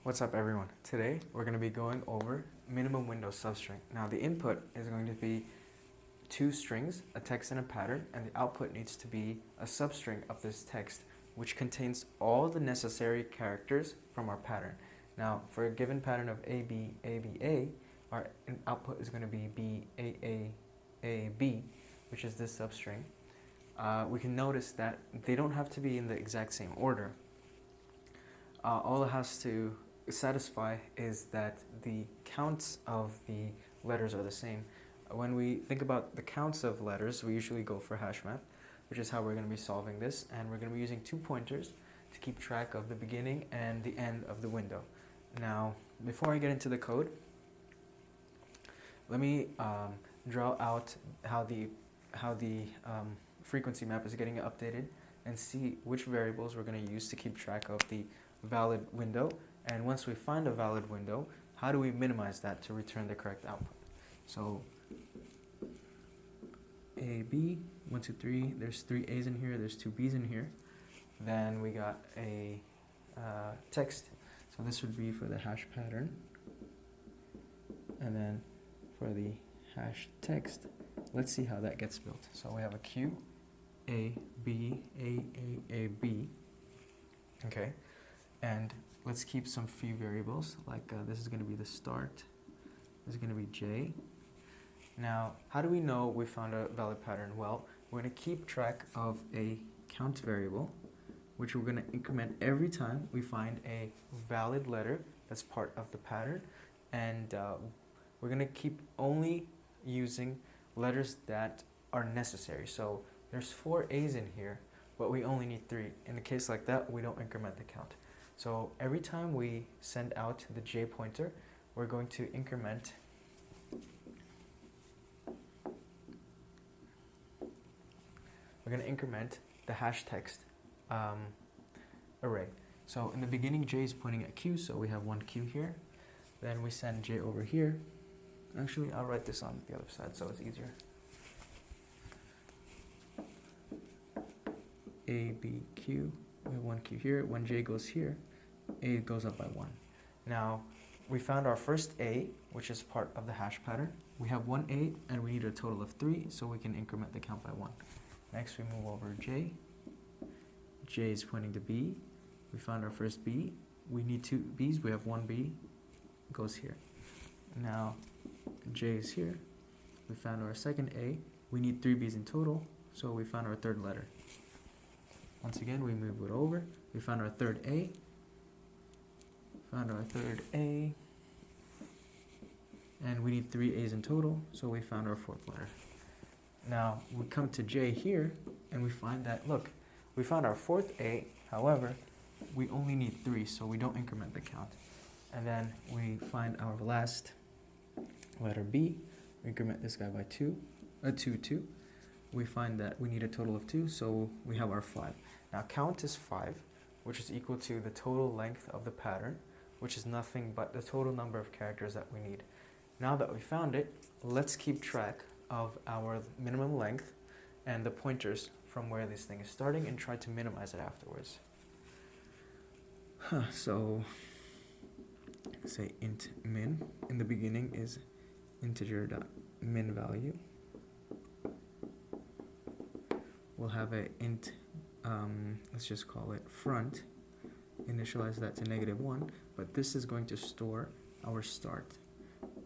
What's up everyone? Today we're going to be going over minimum window substring. Now the input is going to be two strings, a text and a pattern, and the output needs to be a substring of this text which contains all the necessary characters from our pattern. Now for a given pattern of A, B, A, B, A, our output is going to be B, A, A, A, B, which is this substring. We can notice that they don't have to be in the exact same order. All it has to satisfy is that the counts of the letters are the same. When we think about the counts of letters, we usually go for hash math, which is how we're going to be solving this, and we're going to be using 2 pointers to keep track of the beginning and the end of the window. Now, before I get into the code, let me draw out how the frequency map is getting updated and see which variables we're going to use to keep track of the valid window. And once we find a valid window, how do we minimize that to return the correct output? So A, B, 1, 2, 3, there's 3 A's in here, there's 2 B's in here. Then we got a text, so this would be for the hash pattern. And then for the hash text, let's see how that gets built. So we have a Q, A, B, A, B, okay, and let's keep some few variables, like this is going to be the start, this is going to be J. Now, how do we know we found a valid pattern? Well, we're going to keep track of a count variable, which we're going to increment every time we find a valid letter that's part of the pattern, and we're going to keep only using letters that are necessary. So there's 4 A's in here, but we only need 3. In a case like that, we don't increment the count. So every time we send out the J pointer, we're going to increment the hash text array. So in the beginning, J is pointing at Q, so we have 1 Q here. Then we send J over here. Actually, I'll write this on the other side so it's easier. A, B, Q. We have 1 Q here. When J goes here, A goes up by 1. Now, we found our first A, which is part of the hash pattern. We have 1 A, and we need a total of 3, so we can increment the count by 1. Next, we move over J. J is pointing to B. We found our first B. We need 2 B's. We have 1 B, goes here. Now, J is here. We found our second A. We need 3 B's in total, so we found our third letter. Once again, we move it over. We found our third A. And we need 3 A's in total, so we found our 4th letter. Now, we come to J here, and we find that, look, we found our 4th A, however, we only need 3, so we don't increment the count. And then we find our last letter B. We increment this guy by 2. We find that we need a total of 2, so we have our 5. Now count is 5, which is equal to the total length of the pattern, which is nothing but the total number of characters that we need. Now that we found it, let's keep track of our minimum length and the pointers from where this thing is starting and try to minimize it afterwards. So say int min, in the beginning is integer.min value. We'll have a int, let's just call it front, initialize that to -1, but this is going to store our start.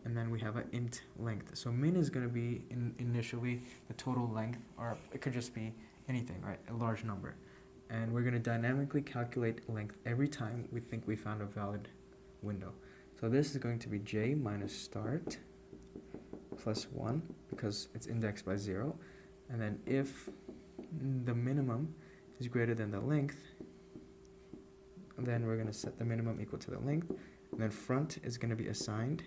And then we have an int length. So min is going to be initially the total length, or it could just be anything, right? A large number. And we're going to dynamically calculate length every time we think we found a valid window. So this is going to be j minus start plus 1, because it's indexed by 0. And then if the minimum is greater than the length, then we're going to set the minimum equal to the length. And then front is going to be assigned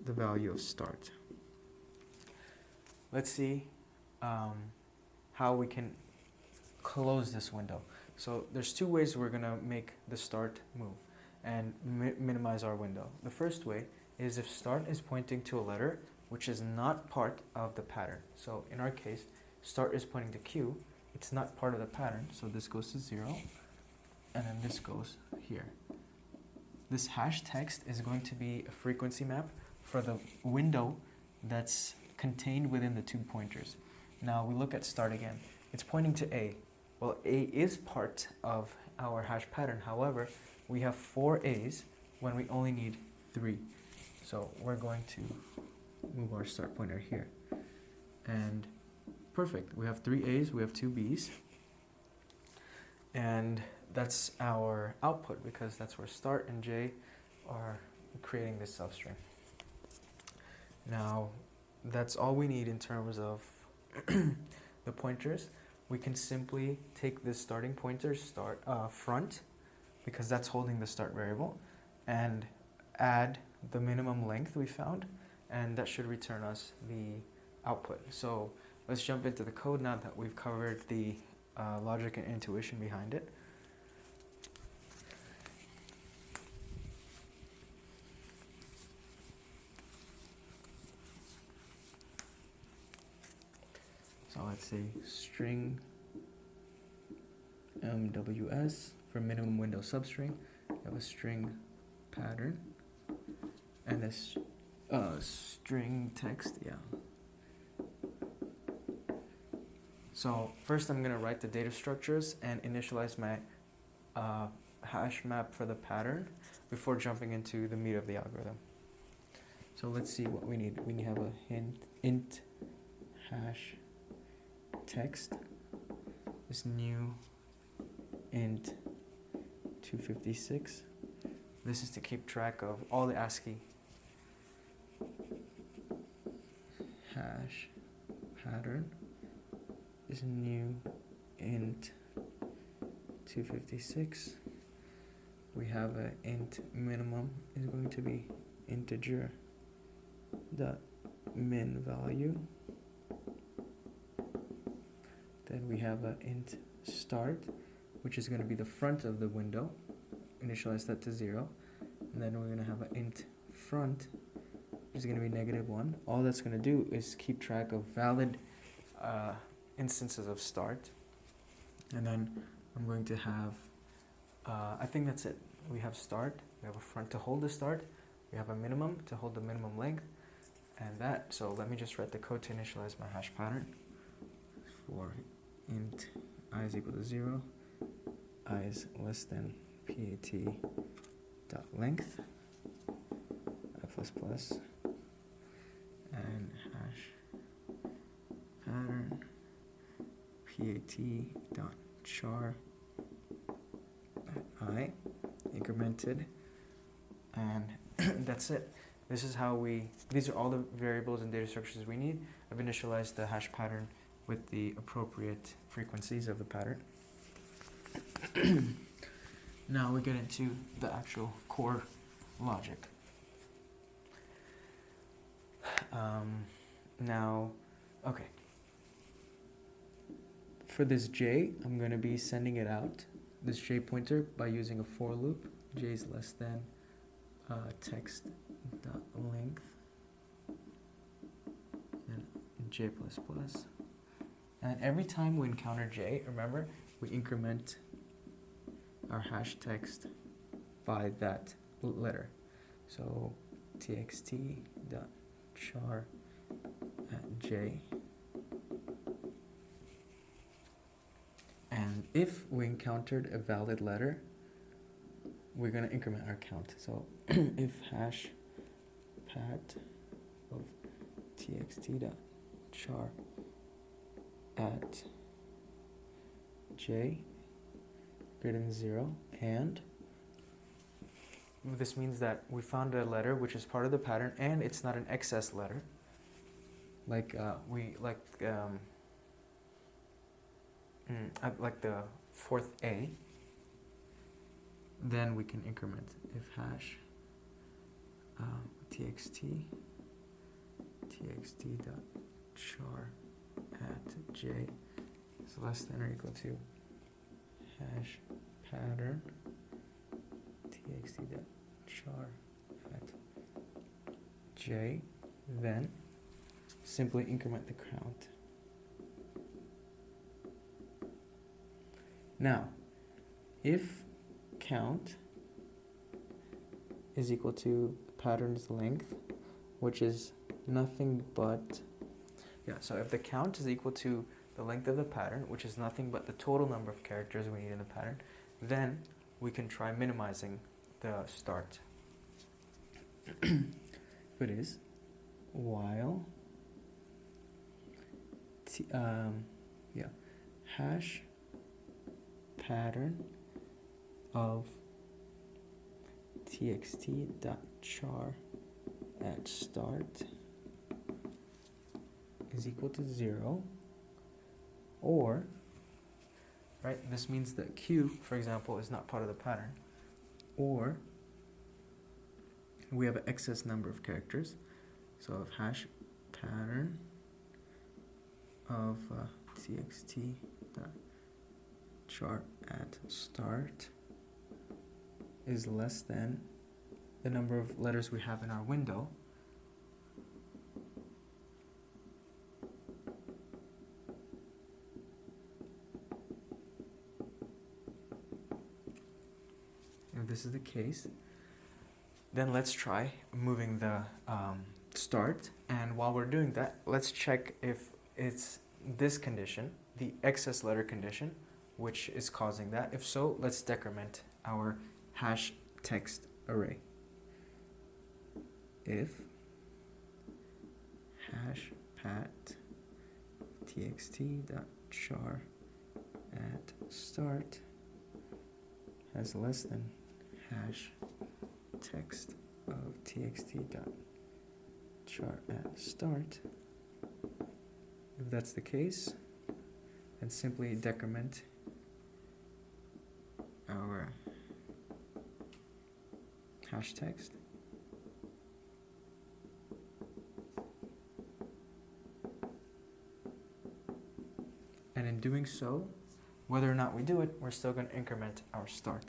the value of start. Let's see how we can close this window. So there's 2 ways we're going to make the start move and minimize our window. The first way is if start is pointing to a letter which is not part of the pattern. So in our case, start is pointing to Q. It's not part of the pattern, so this goes to 0, and then this goes here. this hash text is going to be a frequency map for the window that's contained within the 2 pointers. Now we look at start again. It's pointing to A. Well, A is part of our hash pattern. However, we have 4 A's when we only need 3. So we're going to move our start pointer here. And perfect. We have 3 A's, we have 2 B's. And that's our output because that's where start and J are creating this substring. Now, that's all we need in terms of the pointers. We can simply take this starting pointer, front, because that's holding the start variable, and add the minimum length we found, and that should return us the output. So let's jump into the code now that we've covered the logic and intuition behind it. So let's say string MWS for minimum window substring. We have a string pattern and a string text, yeah. So first I'm going to write the data structures and initialize my hash map for the pattern before jumping into the meat of the algorithm. So let's see what we need. We have a int hash text, this new int 256. This is to keep track of all the ASCII hash pattern. This new int 256. We have a int minimum is going to be integer dot min value. Then we have a int start, which is going to be the front of the window. Initialize that to 0. And then we're going to have an int front, which is going to be -1. All that's going to do is keep track of valid instances of start. And then I'm going to have, I think that's it. We have start, we have a front to hold the start, we have a minimum to hold the minimum length, and that. So let me just write the code to initialize my hash pattern. For int I is equal to 0, I is less than PAT dot length, I plus plus, and hash pattern PAT dot char at I, incremented, and that's it. This is how these are all the variables and data structures we need. I've initialized the hash pattern with the appropriate frequencies of the pattern. Now we get into the actual core logic. Okay. For this J, I'm going to be sending it out, this J pointer, by using a for loop. J is less than text dot length and J plus plus. And every time we encounter J, remember, we increment our hash text by that letter. So txt dot char at J. And if we encountered a valid letter, we're going to increment our count. So if hash pat of txt dot char at J greater than 0, and this means that we found a letter which is part of the pattern and it's not an excess letter, like the fourth A, then we can increment if hash txt dot char at J is less than or equal to hash pattern txt dot char at J, then simply increment the count. Now, if count is equal to pattern's length, which is nothing but, so if the count is equal to the length of the pattern, which is nothing but the total number of characters we need in the pattern, then we can try minimizing the start. If it is while hash pattern of txt.char at start is equal to 0, or, right, this means that q, for example, is not part of the pattern, or we have an excess number of characters, so if hash pattern of txt.char at start is less than the number of letters we have in our window, if this is the case, then let's try moving the start, and while we're doing that, let's check if it's this condition, the excess letter condition, which is causing that. If so, let's decrement our hash text array. If hash pat txt.char at start has less than hash text of txt.char at start, if that's the case, then simply decrement our hash text and in doing so, whether or not we do it, we're still going to increment our start.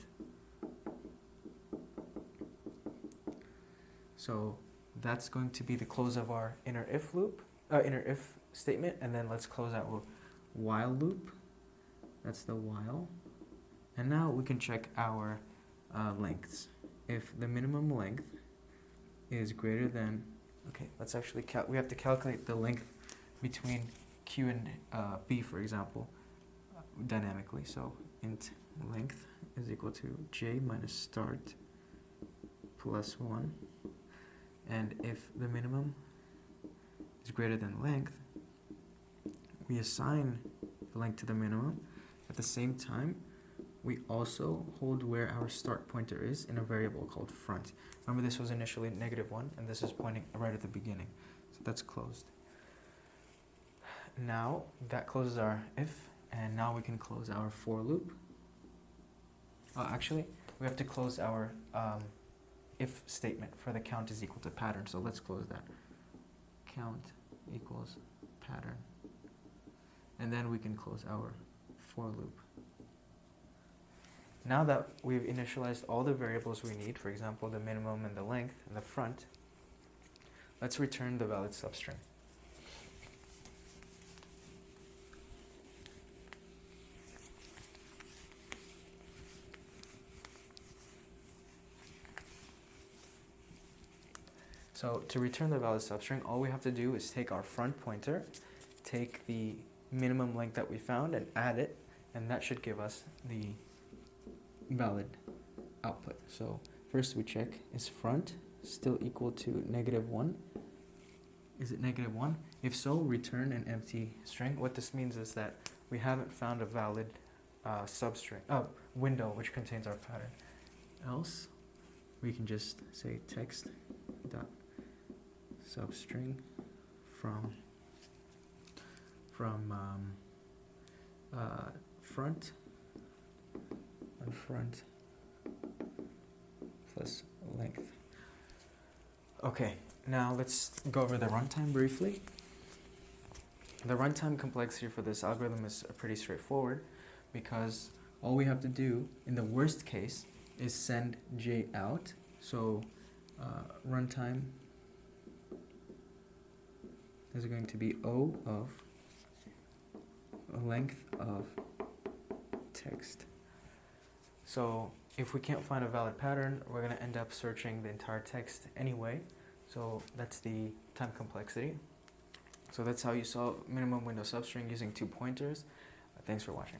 So that's going to be the close of our inner if loop, inner if statement, and then let's close out with while loop. That's the while. And now we can check our lengths. If the minimum length is greater than, okay, let's actually we have to calculate the length between Q and B, for example, dynamically. So int length is equal to j minus start plus 1. And if the minimum is greater than length, we assign the length to the minimum. At the same time, we also hold where our start pointer is in a variable called front. Remember, this was initially -1, and this is pointing right at the beginning. So that's closed. Now, that closes our if, and now we can close our for loop. Actually, we have to close our if statement for the count is equal to pattern. So let's close that. Count equals pattern. And then we can close our for loop. Now that we've initialized all the variables we need, for example, the minimum and the length and the front, let's return the valid substring. So to return the valid substring, all we have to do is take our front pointer, take the minimum length that we found and add it, and that should give us the valid output. So first we check, is front still equal to -1? Is it -1? If so, return an empty string. What this means is that we haven't found a valid substring window which contains our pattern. Else, we can just say text dot substring from front and front plus length. Okay, now let's go over the runtime briefly. The runtime complexity for this algorithm is pretty straightforward because all we have to do in the worst case is send j out. So runtime is going to be O of length of text. So If we can't find a valid pattern, we're going to end up searching the entire text anyway. So that's the time complexity. So that's how you solve minimum window substring using 2 pointers. Thanks for watching.